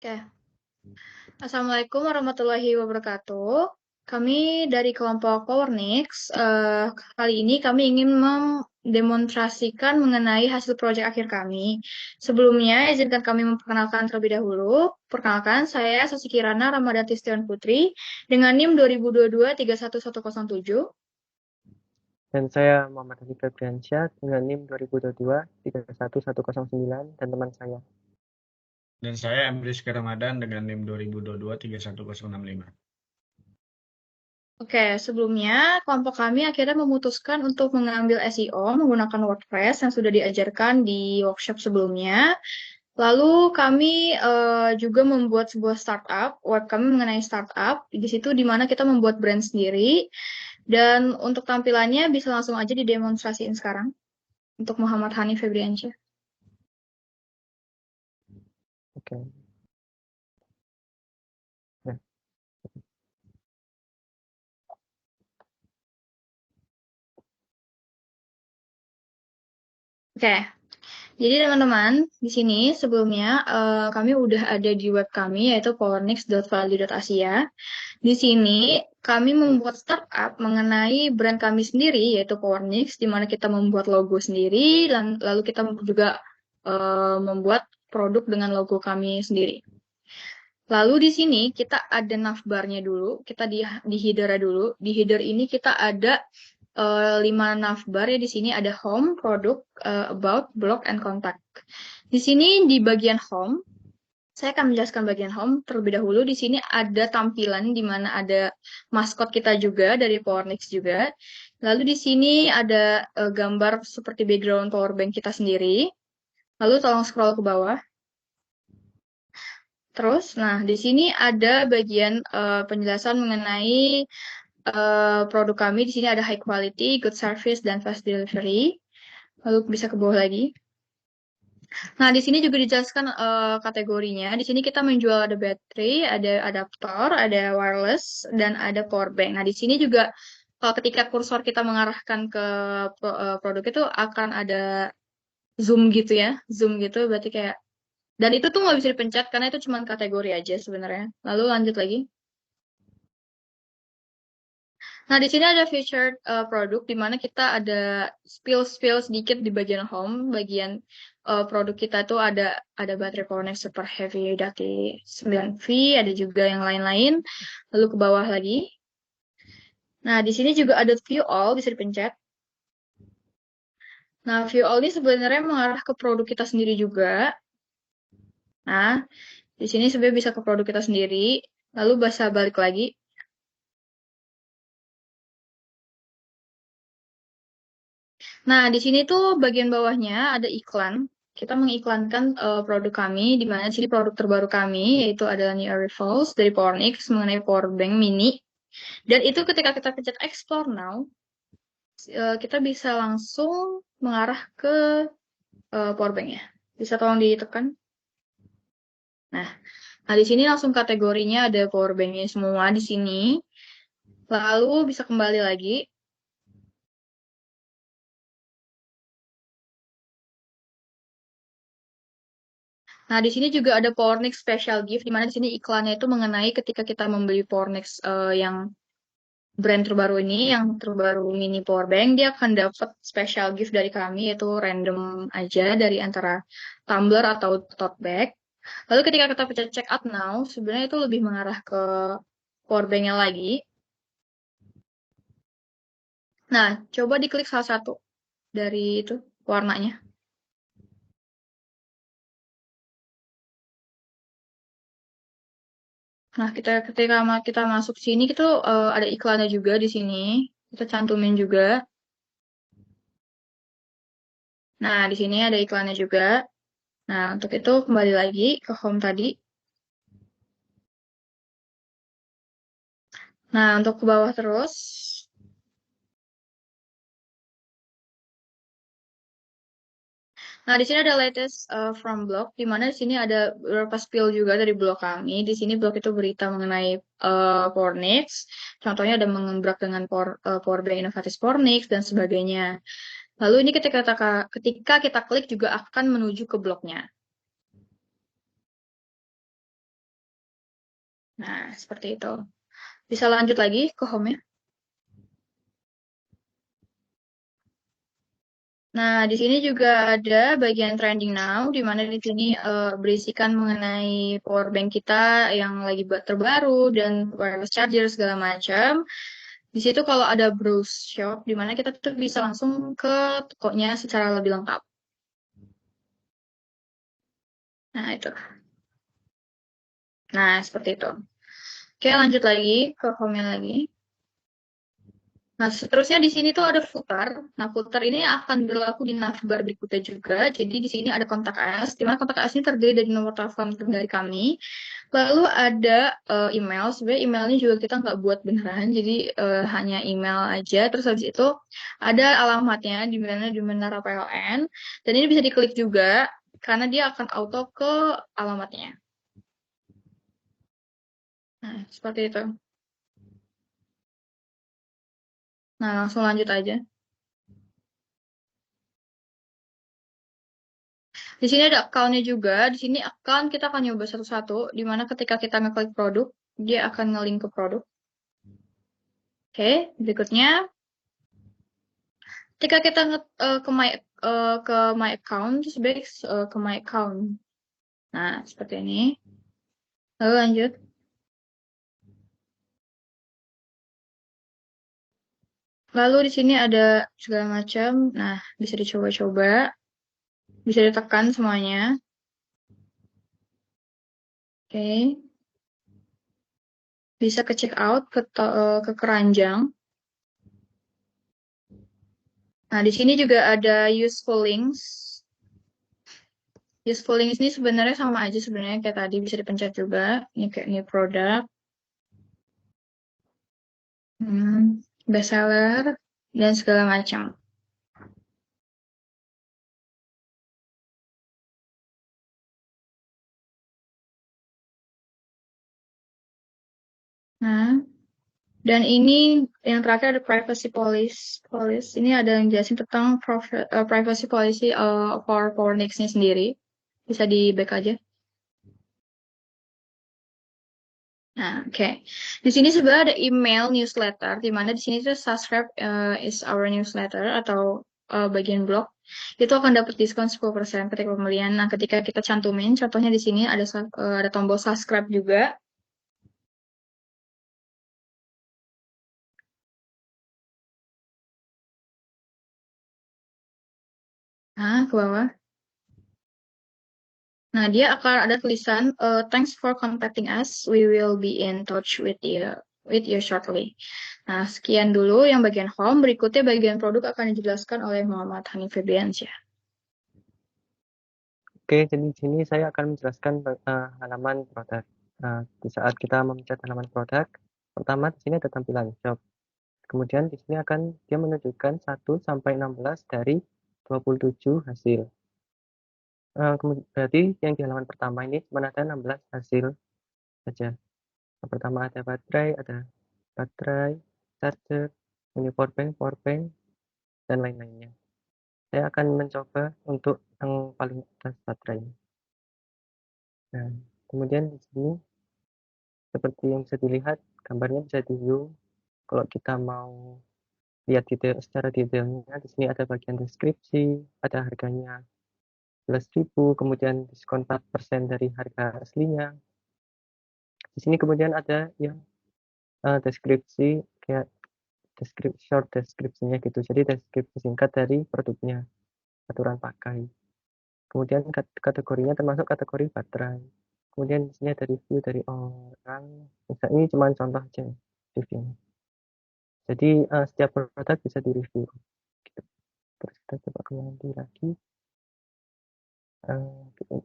Oke. Assalamualaikum warahmatullahi wabarakatuh. Kami dari kelompok Powernex, kali ini kami ingin mendemonstrasikan mengenai hasil proyek akhir kami. Sebelumnya, izinkan kami memperkenalkan terlebih dahulu. Perkenalkan, saya Sasi Kirana Ramadanti Setiawan Putri dengan NIM 2022-31107. Dan saya Muhammad Hadi Febriansyah dengan NIM 2022-31109 dan teman saya. Dan saya Emriski Ramadan dengan NIM 2022-31065. Oke, sebelumnya kelompok kami akhirnya memutuskan untuk mengambil SEO menggunakan WordPress yang sudah diajarkan di workshop sebelumnya. Lalu kami juga membuat sebuah startup, web kami mengenai startup, di situ di mana kita membuat brand sendiri. Dan untuk tampilannya bisa langsung aja didemonstrasiin sekarang untuk Muhammad Hani Febriansyah. Oke. Nah, Oke, jadi teman-teman, di sini sebelumnya kami udah ada di web kami yaitu powernex.value.asia. Di sini kami membuat startup mengenai brand kami sendiri yaitu Powernex, di mana kita membuat logo sendiri dan lalu kita juga membuat produk dengan logo kami sendiri. Lalu di sini kita ada navbarnya dulu, kita di header dulu. Di header ini kita ada 5 navbar ya. Di sini ada home, produk, about, blog, and contact. Di sini di bagian home, saya akan menjelaskan bagian home terlebih dahulu. Di sini ada tampilan di mana ada maskot kita juga dari Powernex juga. Lalu di sini ada gambar seperti background powerbank kita sendiri. Lalu tolong scroll ke bawah. Terus, nah di sini ada bagian penjelasan mengenai produk kami. Di sini ada high quality, good service, dan fast delivery. Lalu bisa ke bawah lagi. Nah, di sini juga dijelaskan kategorinya. Di sini kita menjual ada baterai, ada adaptor, ada wireless, dan ada power bank. Nah, di sini juga ketika kursor kita mengarahkan ke produk itu akan ada zoom gitu ya. Zoom gitu berarti kayak, dan itu tuh nggak bisa dipencet karena itu cuma kategori aja sebenarnya. Lalu lanjut lagi. Nah, di sini ada featured produk di mana kita ada spill sedikit di bagian home, bagian produk kita tuh ada baterai Powernex Super Heavy Ducty 9V, ada juga yang lain-lain. Lalu ke bawah lagi. Nah, di sini juga ada view all, bisa dipencet. Nah, view all ini sebenarnya mengarah ke produk kita sendiri juga. Nah, di sini sebenarnya bisa ke produk kita sendiri. Lalu bisa balik lagi. Nah, di sini tuh bagian bawahnya ada iklan. Kita mengiklankan produk kami, di mana di sini produk terbaru kami, yaitu adalah New Arrivals dari Powernex mengenai power bank mini. Dan itu ketika kita pencet Explore Now, kita bisa langsung mengarah ke power banknya. Bisa tolong ditekan. Nah, di sini langsung kategorinya ada power banknya semua di sini. Lalu bisa kembali lagi. Nah, di sini juga ada Powernex Special Gift, di mana di sini iklannya itu mengenai ketika kita membeli Powernex yang brand terbaru ini, yang terbaru mini power bank, dia akan dapat special gift dari kami, yaitu random aja dari antara tumbler atau tote bag. Lalu ketika kita pencet check out now, sebenarnya itu lebih mengarah ke power banknya lagi. Nah, coba diklik salah satu dari itu warnanya. Nah, ketika kita masuk sini, kita ada iklannya juga di sini. Kita cantumin juga. Nah, di sini ada iklannya juga. Nah, untuk itu kembali lagi ke home tadi. Nah, untuk ke bawah terus. Nah, di sini ada latest from blog, di mana di sini ada beberapa spill juga dari blog kami. Di sini blog itu berita mengenai Powernex. Contohnya ada mengembrak dengan Power Bank Inovatif Powernex dan sebagainya. Lalu ini ketika kita klik juga akan menuju ke blognya. Nah, seperti itu. Bisa lanjut lagi ke home-nya. Nah, di sini juga ada bagian trending now, di mana di sini berisikan mengenai power bank kita yang lagi terbaru dan wireless charger segala macam. Di situ kalau ada browse shop, di mana kita tuh bisa langsung ke tokonya secara lebih lengkap. Nah, itu. Nah, seperti itu. Oke, lanjut lagi ke home lagi. Nah, seterusnya di sini tuh ada footer. Nah, footer ini akan berlaku di navbar berikutnya juga. Jadi di sini ada kontak us, di mana kontak us ini terdiri dari nomor telepon dari kami. Lalu ada email. Sebenarnya emailnya juga kita nggak buat beneran, jadi hanya email aja. Terus habis itu ada alamatnya di Menara PLN. Dan ini bisa diklik juga karena dia akan auto ke alamatnya. Nah, seperti itu. Nah, langsung lanjut aja. Di sini ada account-nya juga. Di sini account kita akan nyoba satu-satu, di mana ketika kita ngeklik produk, dia akan nge-link ke produk. Oke, berikutnya, ketika kita ke my account, terus back ke my account. Nah, seperti ini. Lalu lanjut. Lalu di sini ada segala macam. Nah, bisa dicoba-coba, bisa ditekan semuanya. Oke, bisa ke check out ke keranjang. Nah, di sini juga ada useful links. Useful links ini sebenarnya sama aja sebenarnya kayak tadi, bisa dipencet juga. Ini kayak new product, bestseller, dan segala macam. Nah, dan ini yang terakhir ada privacy policy. Ini ada yang jelasin tentang privacy policy for Powernex-nya sendiri. Bisa di back aja. Nah, oke. Di sini sebenarnya ada email newsletter, di mana di sini tuh subscribe is our newsletter atau bagian blog. Itu akan dapat diskon 10% ketika pembelian. Nah, ketika kita cantumin, contohnya di sini ada tombol subscribe juga. Nah, ke bawah. Nah, dia akan ada tulisan thanks for contacting us. We will be in touch with you shortly. Nah, sekian dulu yang bagian home. Berikutnya bagian produk akan dijelaskan oleh Muhammad Hanif Febriansyah. Oke, jadi di sini saya akan menjelaskan halaman produk. Di saat kita memencet halaman produk, pertama di sini ada tampilan shop. Kemudian di sini akan dia menunjukkan 1 sampai 16 dari 27 hasil. Berarti yang di halaman pertama ini cuma ada 16 hasil saja. Yang pertama ada baterai, charger, ini power bank, dan lain-lainnya. Saya akan mencoba untuk yang paling atas baterai. Nah, kemudian di sini seperti yang bisa dilihat, gambarnya bisa di zoom. Kalau kita mau lihat secara detailnya, di sini ada bagian deskripsi, ada harganya 11.000, kemudian diskon 4% dari harga aslinya. Di sini kemudian ada yang deskripsi, kayak short deskripsinya gitu. Jadi deskripsi singkat dari produknya, aturan pakai. Kemudian kategorinya termasuk kategori baterai. Kemudian di sini ada review dari orang. Misalnya ini cuma contoh aja reviewnya. Jadi setiap produk bisa di-review. Gitu. Terus kita coba kembali lagi.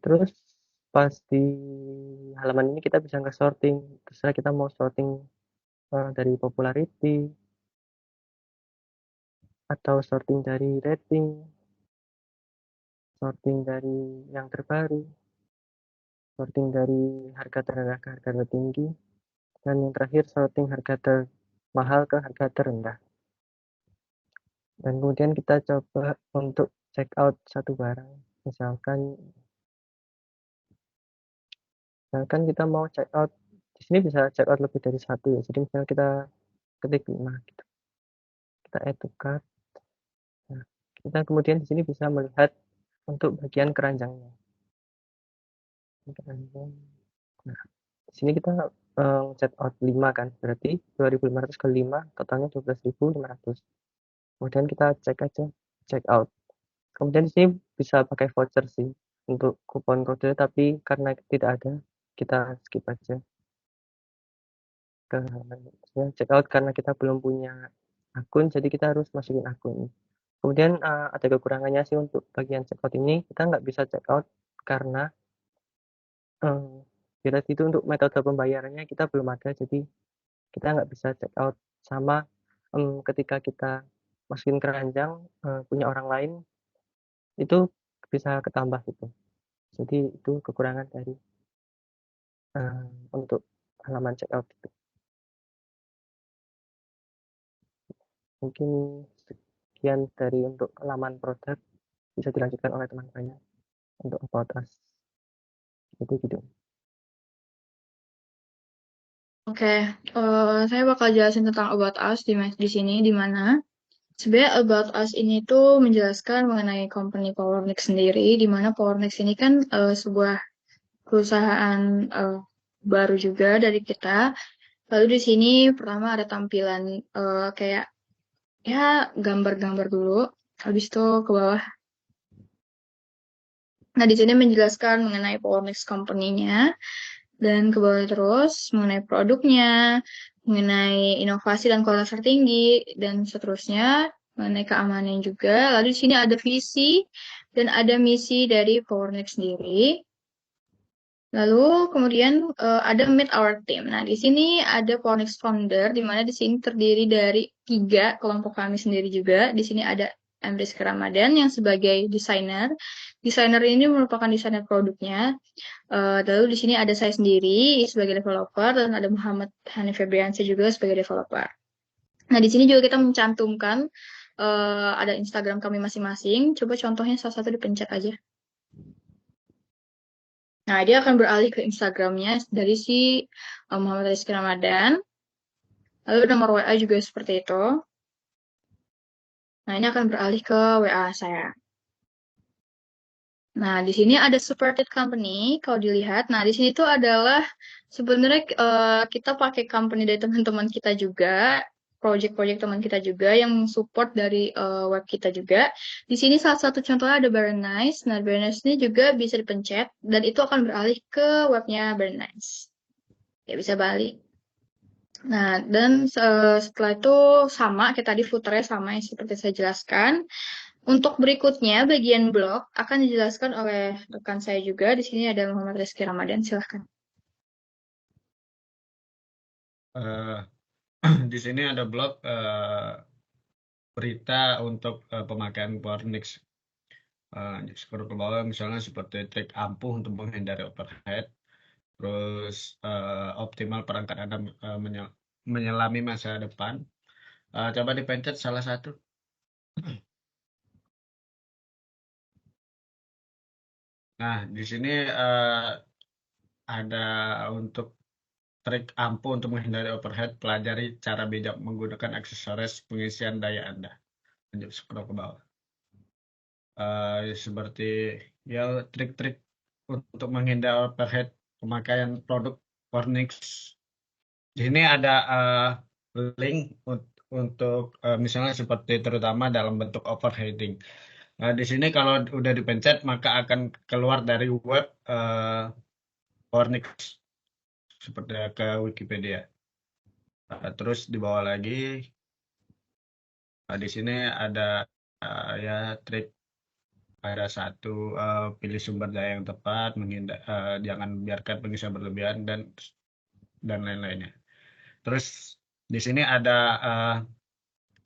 Terus pas di halaman ini kita bisa nge-sorting. Terserah kita mau sorting dari popularity atau sorting dari rating, sorting dari yang terbaru, sorting dari harga terendah ke harga tertinggi, dan yang terakhir sorting harga termahal ke harga terendah. Dan kemudian kita coba untuk check out satu barang. Misalkan kita mau check out di sini bisa check out lebih dari satu ya. Jadi misalnya kita ketik 5 gitu. Kita add to cart. Nah, kita kemudian di sini bisa melihat untuk bagian keranjangnya. Keranjang. Nah, di sini kita check out 5 kan, berarti 2.500 kali 5 totalnya 12.500. Kemudian kita cek aja check out. Kemudian di sini bisa pakai voucher sih untuk kupon kode, tapi karena tidak ada, kita skip aja ke check out karena kita belum punya akun, jadi kita harus masukin akun. Kemudian ada kekurangannya sih untuk bagian check out ini, kita nggak bisa check out karena ya tadi itu untuk metode pembayarannya kita belum ada, jadi kita nggak bisa check out sama ketika kita masukin keranjang punya orang lain itu bisa ketambah gitu. Jadi itu kekurangan dari untuk halaman check out itu. Mungkin sekian dari untuk halaman produk, bisa dilanjutkan oleh teman-temannya untuk about us. Itu gitu. Oke, saya bakal jelasin tentang About Us di sini, di mana sebenarnya About Us ini tuh menjelaskan mengenai company Powernex sendiri, di mana Powernex ini kan sebuah perusahaan baru juga dari kita. Lalu di sini pertama ada tampilan kayak ya gambar-gambar dulu, habis itu ke bawah. Nah, di sini menjelaskan mengenai Powernex company-nya, dan ke bawah terus mengenai produknya, mengenai inovasi dan kualitas tertinggi, dan seterusnya, mengenai keamanan juga. Lalu di sini ada visi dan ada misi dari Powernex sendiri. Lalu kemudian ada Meet Our Team. Nah, di sini ada Powernex Founder, di mana di sini terdiri dari 3 kelompok kami sendiri juga. Di sini ada Rizky Ramadan yang sebagai desainer. Desainer ini merupakan desainer produknya. Lalu di sini ada saya sendiri sebagai developer dan ada Muhammad Hanif Febriansyah juga sebagai developer. Nah, di sini juga kita mencantumkan ada Instagram kami masing-masing. Coba contohnya salah satu dipencet aja. Nah, dia akan beralih ke Instagramnya dari si Muhammad Rizky Ramadan. Lalu nomor WA juga seperti itu. Nah, ini akan beralih ke WA saya. Nah, di sini ada supported company, kalau dilihat. Nah, di sini tuh adalah sebenarnya kita pakai company dari teman-teman kita juga, project-project teman kita juga yang support dari web kita juga. Di sini salah satu contohnya ada Very Nice. Nah, Very Nice ini juga bisa dipencet dan itu akan beralih ke webnya Very Nice. Ya, bisa balik. Nah, dan setelah itu sama, kayak tadi footernya sama yang seperti saya jelaskan. Untuk berikutnya, bagian blog akan dijelaskan oleh rekan saya juga. Di sini ada Muhammad Rizky Ramadan, silahkan. Di sini ada blog berita untuk pemakaian Powernex. Scroll ke bawah misalnya seperti trik ampuh untuk menghindari overhead, terus optimal perangkat Anda menyelami masa depan. Coba dipencet salah satu. Nah, di sini ada untuk trik ampuh untuk menghindari overhead, pelajari cara bijak menggunakan aksesoris pengisian daya Anda. Lanjut scroll ke bawah. Seperti ya trik-trik untuk menghindari overhead pemakaian produk Fornix. Di sini ada link untuk misalnya seperti terutama dalam bentuk overheating. Di sini kalau udah dipencet maka akan keluar dari web Fornix seperti ke Wikipedia. Terus di bawah lagi di sini ada ya trik. Ada satu pilih sumber daya yang tepat, jangan biarkan pengisian berlebihan dan lain-lainnya. Terus di sini ada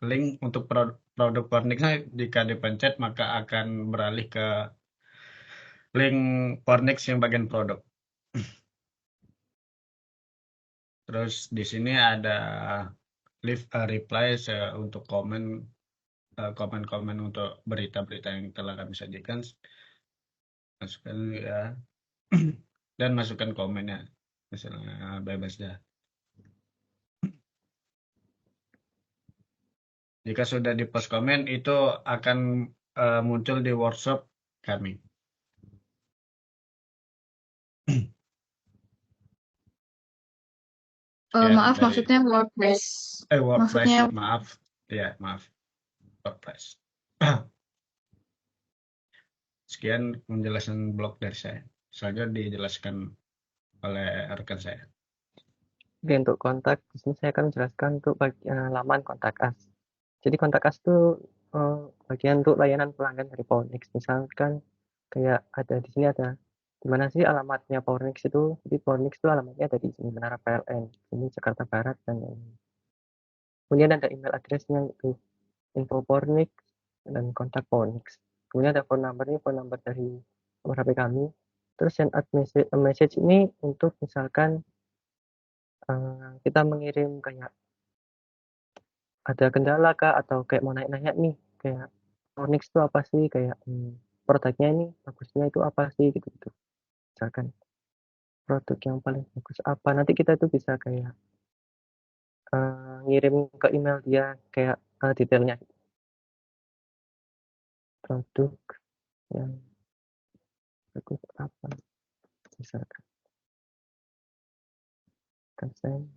link untuk produk Fornix-nya. Jika dipencet maka akan beralih ke link Fornix yang bagian produk. Terus di sini ada leave a reply untuk komen-komen untuk berita-berita yang telah kami sajikan. Masukkan ya dan masukkan komennya. misalnya bebas dah. Jika sudah di post komen itu akan muncul di workshop kami. Sekian Maaf, dari maksudnya WordPress. WordPress, Maksudnya, maaf. Ya, maaf. WordPress. Sekian penjelasan blog dari saya. Selanjutnya dijelaskan oleh rekan saya. Oke, untuk kontak, di sini saya akan menjelaskan untuk laman kontak us. Jadi kontak us itu bagian untuk layanan pelanggan dari Powernex. Misalkan kayak ada di sini ada di mana sih alamatnya Powernex itu. Jadi Powernex itu alamatnya ada di sini Menara PLN, ini Jakarta Barat dan lain-lain. Kemudian ada email addressnya itu info Powernex dan kontak Powernex. Kemudian ada phone number dari nomor HP kami. Terus send out message ini untuk misalkan kita mengirim kayak ada kendala kah atau kayak mau nanya-nanya nih kayak Onyx itu apa sih kayak produknya ini bagusnya itu apa sih gitu-gitu. Misalkan produk yang paling bagus apa nanti kita itu bisa kayak ngirim ke email dia kayak detailnya produk yang bagus apa misalkan consent.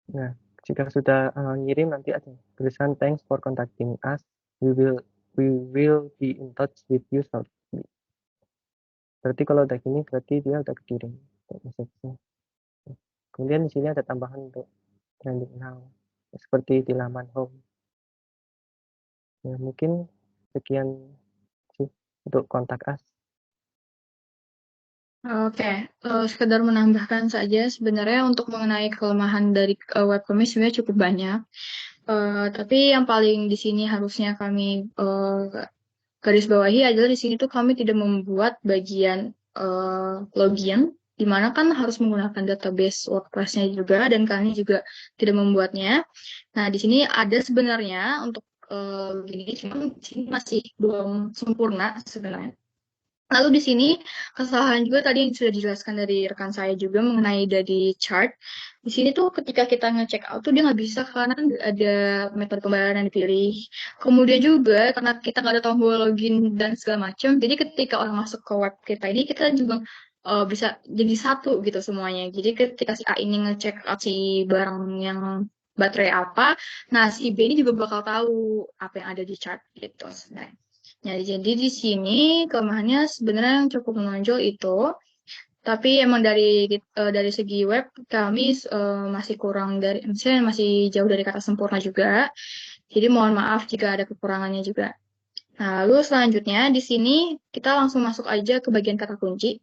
Nah, jika sudah ngirim nanti ada tulisan thanks for contacting us. We will be in touch with you shortly. Berarti kalau udah gini berarti dia udah kekirim message-nya. Kemudian di sini ada tambahan untuk trending now seperti di laman home. Ya, mungkin sekian sih untuk kontak us. oke, sekedar menambahkan saja sebenarnya untuk mengenai kelemahan dari web kami sebenarnya cukup banyak. Tapi yang paling di sini harusnya kami garis bawahi adalah di sini tuh kami tidak membuat bagian login, di mana kan harus menggunakan database WordPress-nya juga, dan kami juga tidak membuatnya. Nah, di sini ada sebenarnya untuk gini, cuma di sini masih belum sempurna sebenarnya. Lalu di sini kesalahan juga tadi yang sudah dijelaskan dari rekan saya juga mengenai dari chart. Di sini tuh ketika kita nge-check out tuh dia nggak bisa karena ada metode pembayaran yang dipilih. Kemudian juga karena kita nggak ada tombol login dan segala macam, jadi ketika orang masuk ke web kita ini kita juga bisa jadi satu gitu semuanya. Jadi ketika si A ini ngecek out si barang yang baterai apa, nah si B ini juga bakal tahu apa yang ada di chart gitu. Nah, jadi di sini kelemahannya sebenarnya yang cukup menonjol itu, tapi emang dari segi web kami masih kurang dari, misalnya masih jauh dari kata sempurna juga. Jadi mohon maaf jika ada kekurangannya juga. Nah, lalu selanjutnya di sini kita langsung masuk aja ke bagian kata kunci.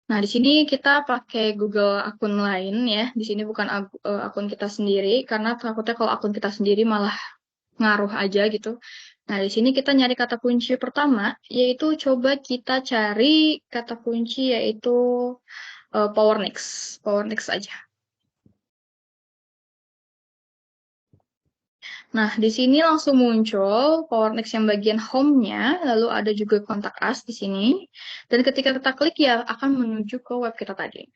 Nah, di sini kita pakai Google akun lain ya. Di sini bukan akun kita sendiri karena takutnya kalau akun kita sendiri malah ngaruh aja gitu. Nah, di sini kita nyari kata kunci pertama, yaitu coba kita cari kata kunci yaitu PowerNex. PowerNex aja. Nah, di sini langsung muncul PowerNex yang bagian home-nya, lalu ada juga kontak us di sini. Dan ketika kita klik ya akan menuju ke web kita tadi.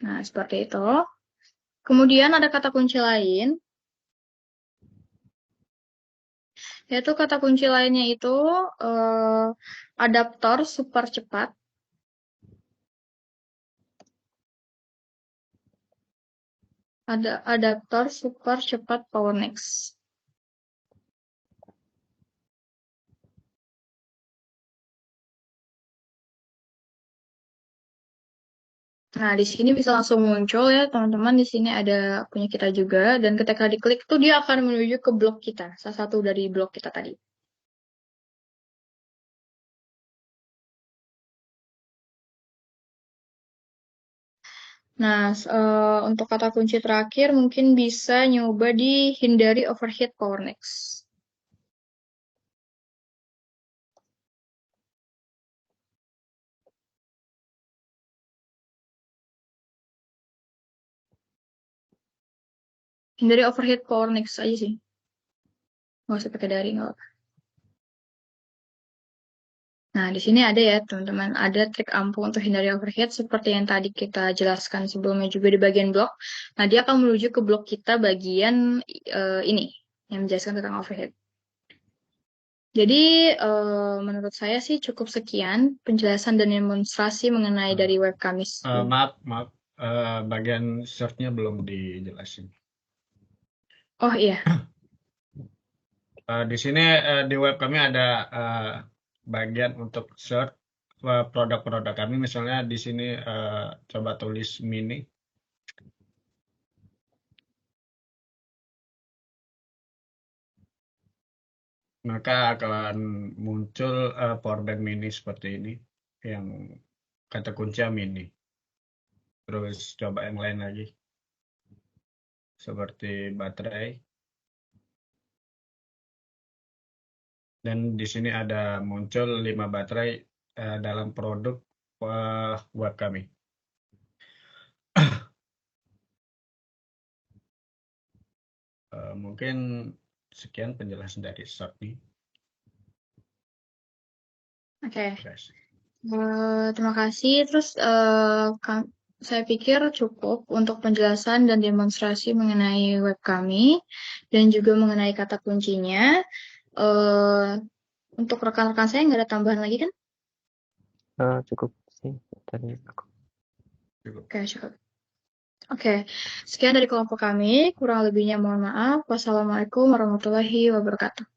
Nah, seperti itu. Kemudian ada kata kunci lain, yaitu kata kunci lainnya itu adaptor super cepat. Ada adaptor super cepat PowerNex. Nah, di sini bisa langsung muncul ya, teman-teman. Di sini ada punya kita juga. Dan ketika diklik tuh dia akan menuju ke blog kita. Salah satu dari blog kita tadi. Nah, untuk kata kunci terakhir mungkin bisa nyoba di hindari overheat PowerNex. Hindari overheat PowerNex aja sih. Nggak usah pakai dari, nggak apa. Nah, di sini ada ya, teman-teman, ada trik ampuh untuk hindari overheat seperti yang tadi kita jelaskan sebelumnya juga di bagian blog. Nah, dia akan menuju ke blog kita bagian ini, yang menjelaskan tentang overheat. Jadi, menurut saya sih cukup sekian penjelasan dan demonstrasi mengenai dari web kami. Maaf, bagian search-nya belum dijelasin. Oh iya, Di sini di web kami ada bagian untuk search produk-produk kami. Misalnya di sini coba tulis mini. Maka akan muncul powerbank mini seperti ini, yang kata kuncinya mini. Terus coba yang lain lagi, seperti baterai. Dan di sini ada muncul 5 baterai dalam produk web kami. Mungkin sekian penjelasan dari Shop nih. oke. Guys. Terima kasih. Terus saya pikir cukup untuk penjelasan dan demonstrasi mengenai web kami dan juga mengenai kata kuncinya. Untuk rekan-rekan saya nggak ada tambahan lagi kan? Cukup sih dari aku. Oke, cukup. Oke, sekian dari kelompok kami. Kurang lebihnya mohon maaf. Wassalamualaikum warahmatullahi wabarakatuh.